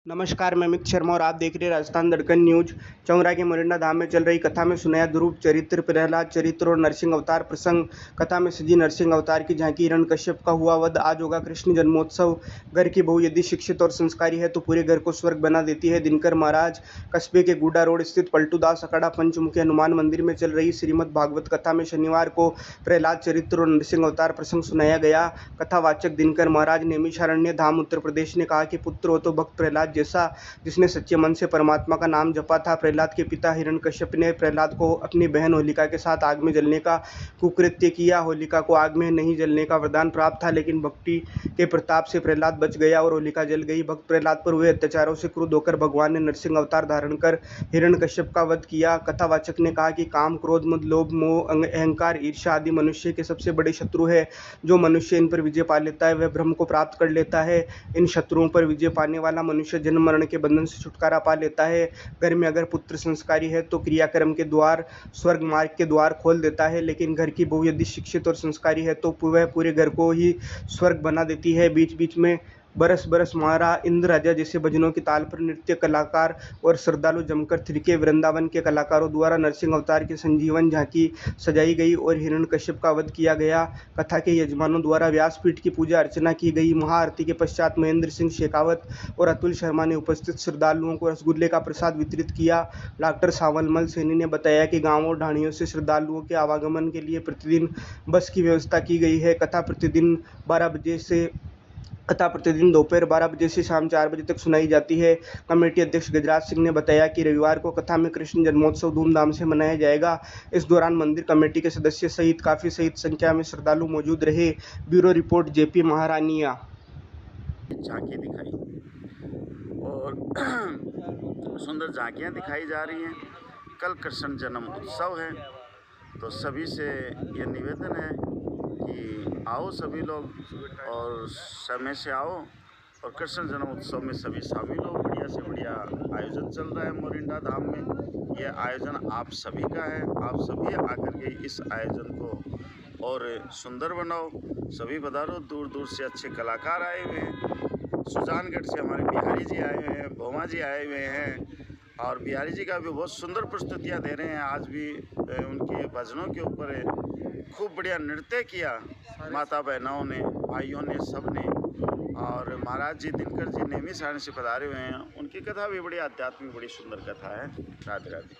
नमस्कार, मैं अमित शर्मा और आप देख रहे हैं राजस्थान दड़कन न्यूज। चौरा के मोरिंडा धाम में चल रही कथा में सुनाया ध्रुव चरित्र, प्रहलाद चरित्र और नरसिंह अवतार प्रसंग। कथा में सजी नरसिंह अवतार की झांकी, हिरण्यकश्यप का हुआ वध। आज होगा कृष्ण जन्मोत्सव। घर की बहू यदि शिक्षित और संस्कारी है तो पूरे घर को स्वर्ग बना देती है। दिनकर महाराज कस्बे के गुड्डा रोड स्थित पलटू दास अखाड़ा पंचमुखी हनुमान मंदिर में चल रही श्रीमद् भागवत कथा में शनिवार को प्रहलाद चरित्र और नरसिंह अवतार प्रसंग सुनाया गया। कथावाचक दिनकर महाराज नैमिषारण्य धाम उत्तर प्रदेश ने कहा कि पुत्र हो तो भक्त प्रहलाद जैसा, जिसने सच्चे मन से परमात्मा का नाम जपा था। प्रहलाद के पिता हिरण्यकश्यप ने प्रहलाद को अपनी बहन होलिका के साथ आग में जलने का कुकृत्य किया। होलिका को आग में नहीं जलने का वरदान प्राप्त था, लेकिन भक्ति के प्रताप से प्रहलाद बच गया और होलिका जल गई। भक्त प्रहलाद पर हुए अत्याचारों से क्रुद्ध होकर भगवान ने नरसिंह अवतार धारण कर हिरण्यकश्यप का वध किया। कथावाचक ने कहा कि काम, क्रोध, मद, लोभ, मोह, अहंकार, ईर्ष्या आदि मनुष्य के सबसे बड़े शत्रु है। जो मनुष्य इन पर विजय पा लेता है वह ब्रह्म को प्राप्त कर लेता है। इन शत्रुओं पर विजय पाने वाला मनुष्य जन्म मरण के बंधन से छुटकारा पा लेता है। घर में अगर पुत्र संस्कारी है तो क्रियाक्रम के द्वार, स्वर्ग मार्ग के द्वार खोल देता है, लेकिन घर की बहू यदि शिक्षित और संस्कारी है तो वह पूरे घर को ही स्वर्ग बना देती है। बीच बीच में बरस बरस मारा इंद्र राजा जैसे भजनों की ताल पर नृत्य कलाकार और श्रद्धालु जमकर थिरके। वृंदावन के कलाकारों द्वारा नरसिंह अवतार की संजीवन झांकी सजाई गई और हिरण्यकश्यप का वध किया गया। कथा के यजमानों द्वारा व्यासपीठ की पूजा अर्चना की गई। महाआरती के पश्चात महेंद्र सिंह शेखावत और अतुल शर्मा ने उपस्थित श्रद्धालुओं को रसगुल्ले का प्रसाद वितरित किया। डॉक्टर सावलमल सैनी ने बताया कि गांवों ढाणियों से श्रद्धालुओं के आवागमन के लिए प्रतिदिन बस की व्यवस्था की गई है। कथा प्रतिदिन दोपहर 12 बजे से शाम 4 बजे तक सुनाई जाती है। कमेटी अध्यक्ष गजराज सिंह ने बताया कि रविवार को कथा में कृष्ण जन्मोत्सव धूमधाम से मनाया जाएगा। इस दौरान मंदिर कमेटी के सदस्य सहित काफ़ी संख्या में श्रद्धालु मौजूद रहे। Bureau report JP Maharania. झांकी दिखाई और सुंदर झांकियाँ दिखाई जा रही हैं। कल कृष्ण जन्म उत्सव है, तो सभी से ये निवेदन है कि आओ सभी लोग और समय से आओ और कृष्ण जन्म उत्सव में सभी शामिल हो। बढ़िया से बढ़िया आयोजन चल रहा है मोरिंडा धाम में। यह आयोजन आप सभी का है। आप सभी आकर के इस आयोजन को और सुंदर बनाओ। सभी पधारो। दूर दूर से अच्छे कलाकार आए हुए हैं। सुजानगढ़ से हमारे बिहारी जी आए हुए हैं, भोमा जी आए हुए हैं और बिहारी जी का भी बहुत सुंदर प्रस्तुतियाँ दे रहे हैं। आज भी उनके भजनों के ऊपर खूब बढ़िया नृत्य किया माता बहनों ने, भाइयों ने, सब ने। और महाराज जी दिनकर जी नैमिषारण्य से पधारे हुए हैं। उनकी कथा भी बड़ी आध्यात्मिक, बड़ी सुंदर कथा है। राधे राधे।